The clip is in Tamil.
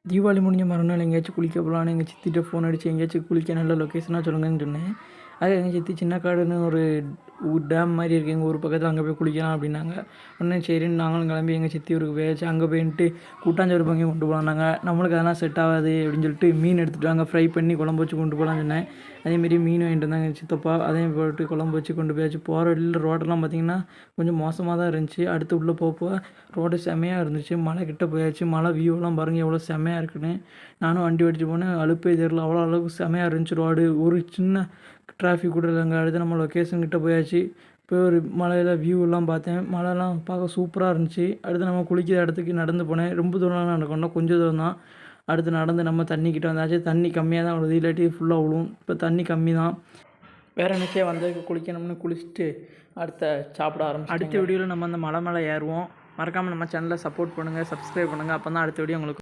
தீபாவளி முடிஞ்ச மறுநாள் எங்கேயாச்சும் குளிக்க போகலான்னு எங்கள் சித்திட்ட ஃபோன் அடித்து எங்கேயாச்சும் குளிக்க நல்ல லொக்கேஷனாக சொல்லுங்கன்னு சொன்னேன். அது எங்கள் சித்தி சின்னக்காடுன்னு ஒரு டேம் மாதிரி இருக்குது எங்கள் ஊர் பக்கத்தில், அங்கே போய் குளிக்கலாம் அப்படின்னாங்க. உடனே சரின்னு நாங்களும் கிளம்பி எங்கள் சித்தி ஊருக்கு போயாச்சு. அங்கே போயிட்டு கூட்டாஞ்சோறு பங்கி கொண்டு போகலான்னாங்க. நம்மளுக்கு அதெல்லாம் செட் ஆகாது அப்படின்னு சொல்லிட்டு மீன் எடுத்துகிட்டு வாங்க, ஃப்ரை பண்ணி குழம்பு வச்சு கொண்டு போகலான்னு சொன்னேன். அதேமாரி மீன் வாங்கிட்டு வந்தாங்க எங்கள் சித்தப்பா. அதையும் போட்டு குழம்பு வச்சு கொண்டு போயாச்சு. போகிற வழியில் ரோடெல்லாம் பார்த்திங்கன்னா கொஞ்சம் மோசமாக தான் இருந்துச்சு. அடுத்து உள்ளே போக ரோடு செம்மையாக இருந்துச்சு. மலை கிட்ட போயாச்சு. மலை வியூவெல்லாம் பாருங்கள் எவ்வளோ செம்மையாக இருக்குன்னு. நானும் வண்டி ஓடிச்சு போனேன், அலுப்பே தெரியல, அவ்வளோ அளவுக்கு செம்மையாக இருந்துச்சு ரோடு. ஒரு சின்ன டிராஃபிக் கூட இல்லைங்க. அடுத்து நம்ம லொக்கேஷன் கிட்டே போயாச்சு. போய் ஒரு மலையில் வியூவெல்லாம் பார்த்தேன். மலைலாம் பார்க்க சூப்பராக இருந்துச்சு. அடுத்து நம்ம குளிக்கிற இடத்துக்கு நடந்து போனேன். ரொம்ப தூரம்லாம் நடக்கணும், கொஞ்சம் தூரம் தான். அடுத்து நடந்து நம்ம தண்ணிக்கிட்ட வந்தாச்சு. தண்ணி கம்மியாக தான் விழுது, இல்லாட்டி ஃபுல்லாக விழுவும். இப்போ தண்ணி கம்மி தான். வேறு என்னச்சே வந்ததுக்கு குளிக்கணும்னு குளிச்சுட்டு அடுத்த சாப்பிட ஆரம்பிச்சு. அடுத்த வீடியோவில் நம்ம அந்த மலை மேலே ஏறுவோம். மறக்காமல் நம்ம சேனலை சப்போர்ட் பண்ணுங்கள், சப்ஸ்கிரைப் பண்ணுங்கள். அப்போ தான் அடுத்த வீடியோ உங்களுக்கு